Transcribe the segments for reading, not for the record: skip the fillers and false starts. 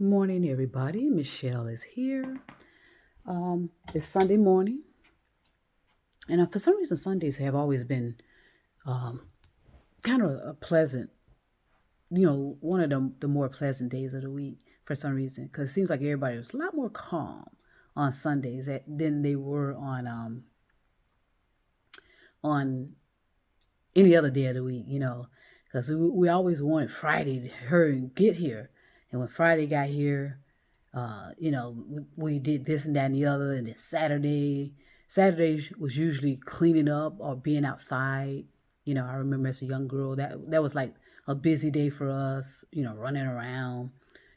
Morning, everybody. Michelle is here. It's Sunday morning, and for some reason, Sundays have always been um, kind of a pleasant, one of the more pleasant days of the week for some reason, because it seems like everybody was a lot more calm on Sundays than they were on any other day of the week. Because we always wanted Friday to hurry and get here, and when Friday got here, we did this and that and the other. And then Saturday was usually cleaning up or being outside. I remember as a young girl that was like a busy day for us. Running around.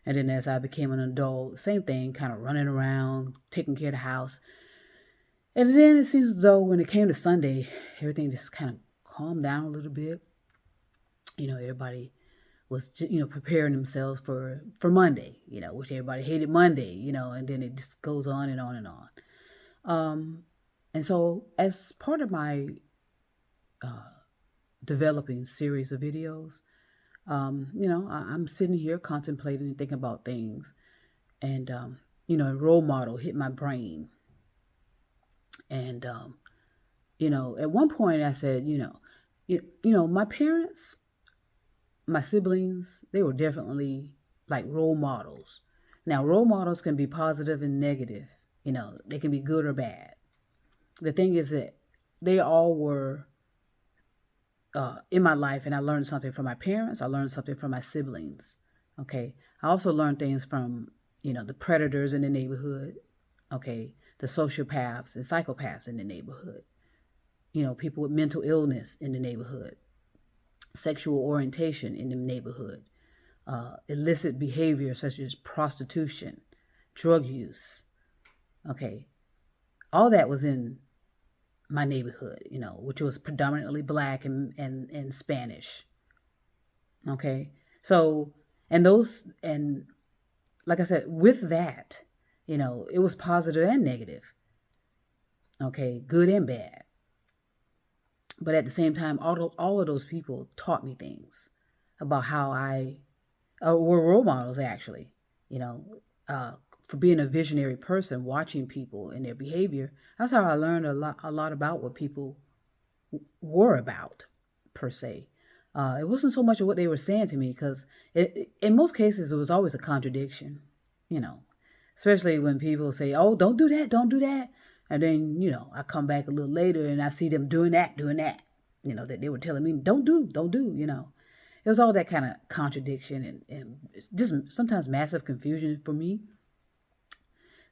And then as I became an adult, same thing, kind of running around, taking care of the house. And then it seems as though when it came to Sunday, everything just kind of calmed down a little bit. Everybody was preparing themselves for Monday, which everybody hated Monday, and then it just goes on and on and on. Um, and so as part of my uh, developing series of videos, I'm sitting here contemplating and thinking about things, and a role model hit my brain, and at one point I said, my parents, my siblings, they were definitely like role models. Now, role models can be positive and negative. They can be good or bad. The thing is that they all were in my life, and I learned something from my parents. I learned something from my siblings. Okay. I also learned things from, the predators in the neighborhood. Okay. The sociopaths and psychopaths in the neighborhood. People with mental illness in the neighborhood, sexual orientation in the neighborhood, illicit behavior such as prostitution, drug use. Okay, all that was in my neighborhood, which was predominantly black and Spanish. Okay, so and like I said, with that, it was positive and negative. Okay, good and bad. But at the same time, all of those people taught me things about how I were role models actually, you know, uh, for being a visionary person, watching people and their behavior. That's how I learned a lot about what people were about, per se. It wasn't so much of what they were saying to me because in most cases it was always a contradiction, you know, especially when people say, "Oh, don't do that," and then I come back a little later and I see them doing that, that they were telling me don't do, it was all that kind of contradiction and just sometimes massive confusion for me.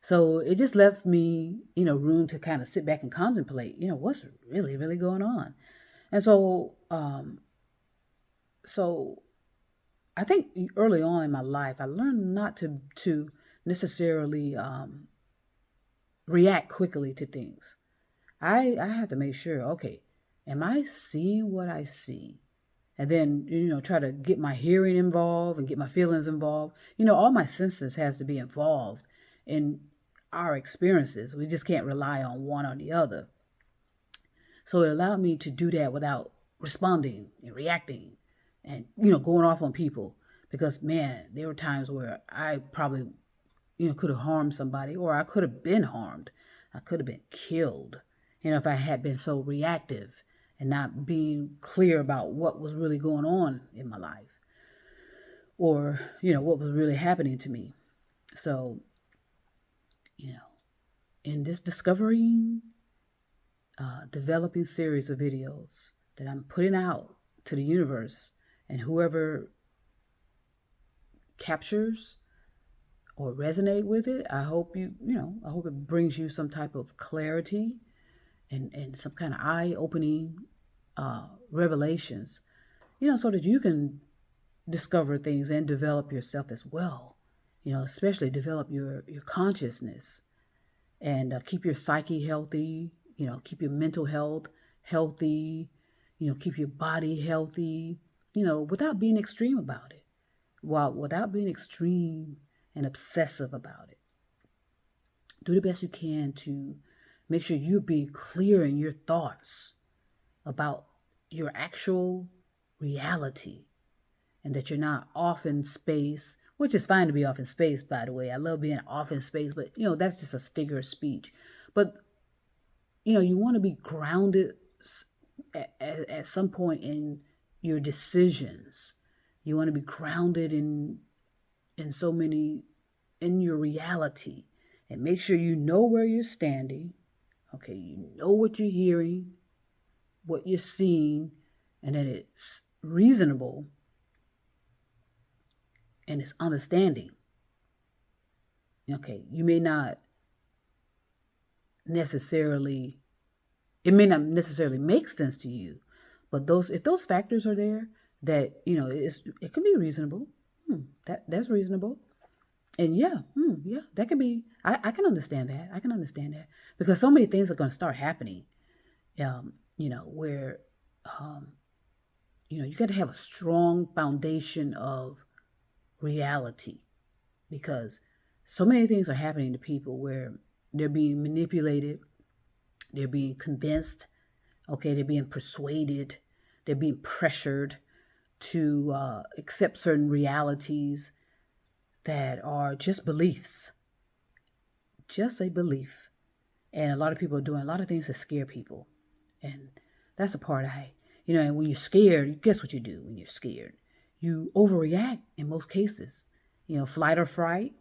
So it just left me, room to kind of sit back and contemplate, what's really, really going on. And so I think early on in my life, I learned not to necessarily react quickly to things. I have to make sure, okay, am I seeing what I see? And then try to get my hearing involved and get my feelings involved. All my senses has to be involved in our experiences. We just can't rely on one or the other. So it allowed me to do that without responding and reacting and going off on people, because man, there were times where I probably could have harmed somebody, or I could have been harmed. I could have been killed, if I had been so reactive and not being clear about what was really going on in my life, or what was really happening to me. So, you know, in this discovering, developing series of videos that I'm putting out to the universe, and whoever captures or resonate with it, I hope I hope it brings you some type of clarity and some kind of eye-opening revelations, so that you can discover things and develop yourself as well. Especially develop your consciousness and keep your psyche healthy. Keep your mental health healthy. Keep your body healthy. Without being extreme about it. While without being extreme and obsessive about it. Do the best you can to make sure you're being clear in your thoughts about your actual reality, and that you're not off in space which is fine to be off in space, by the way. I love being off in space, but that's just a figure of speech. But you want to be grounded at some point in your decisions. You want to be grounded in so many in your reality, and make sure you know where you're standing. Okay, you know what you're hearing, what you're seeing, and that it's reasonable and it's understanding. Okay, you may not necessarily, it may not necessarily make sense to you, but if those factors are there, that it can be reasonable. That's reasonable. And yeah, that can be. I can understand that. I can understand that because so many things are going to start happening. Where, you got to have a strong foundation of reality, because so many things are happening to people where they're being manipulated, they're being convinced, okay, they're being persuaded, they're being pressured to accept certain realities that are just beliefs, just a belief. And a lot of people are doing a lot of things to scare people. And that's the part and when you're scared, guess what you do when you're scared? You overreact in most cases. Flight or fright,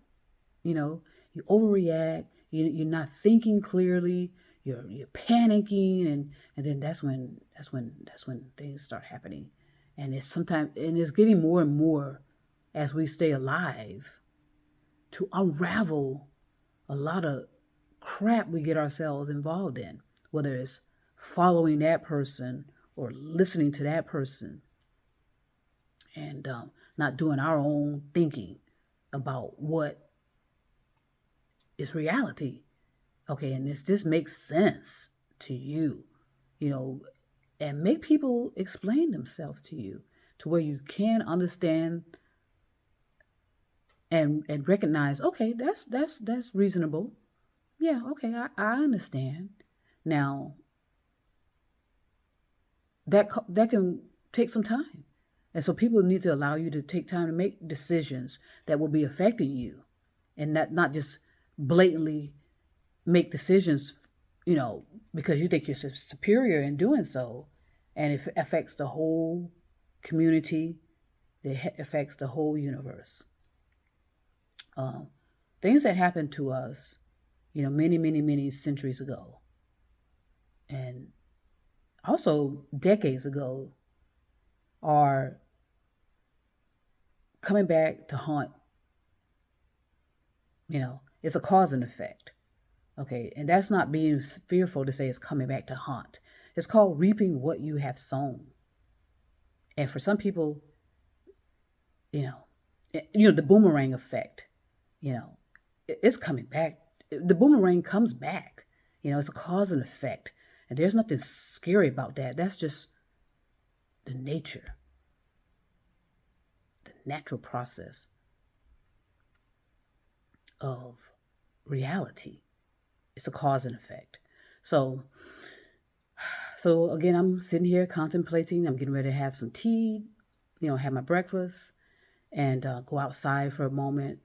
you overreact, you're not thinking clearly, you're panicking, and then that's when things start happening. And it's getting more and more as we stay alive to unravel a lot of crap we get ourselves involved in, whether it's following that person or listening to that person, and not doing our own thinking about what is reality. Okay, and this makes sense to you, and make people explain themselves to you to where you can understand and recognize, okay, that's reasonable. Yeah, okay, I understand. Now, that can take some time. And so people need to allow you to take time to make decisions that will be affecting you, and not just blatantly make decisions, because you think you're superior in doing so, and it affects the whole community, it affects the whole universe. Things that happened to us, many, many, many centuries ago, and also decades ago, are coming back to haunt. It's a cause and effect. Okay, and that's not being fearful to say it's coming back to haunt. It's called reaping what you have sown. And for some people, the boomerang effect, it's coming back. The boomerang comes back. It's a cause and effect. And there's nothing scary about that. That's just the nature, the natural process of reality. It's a cause and effect. So again, I'm sitting here contemplating. I'm getting ready to have some tea, have my breakfast, and go outside for a moment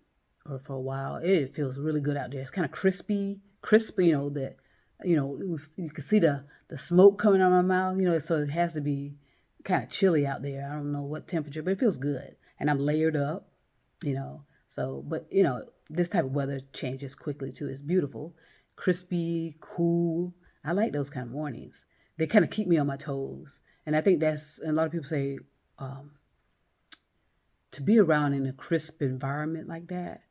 or for a while. It feels really good out there. It's kind of crispy, that, you can see the smoke coming out of my mouth, so it has to be kind of chilly out there. I don't know what temperature, but it feels good. And I'm layered up, so, but, this type of weather changes quickly too. It's beautiful, crispy, cool. I like those kind of mornings. They kind of keep me on my toes. And I think and a lot of people say, to be around in a crisp environment like that,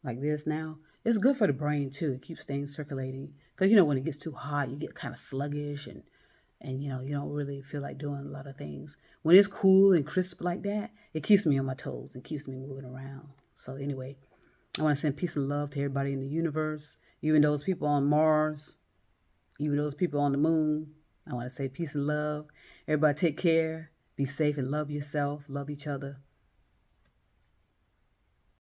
like this now, it's good for the brain too. It keeps things circulating. Because, when it gets too hot, you get kind of sluggish and you don't really feel like doing a lot of things. When it's cool and crisp like that, it keeps me on my toes and keeps me moving around. So anyway, I want to send peace and love to everybody in the universe, even those people on Mars, even those people on the moon. I want to say peace and love. Everybody take care, be safe, and love yourself, love each other.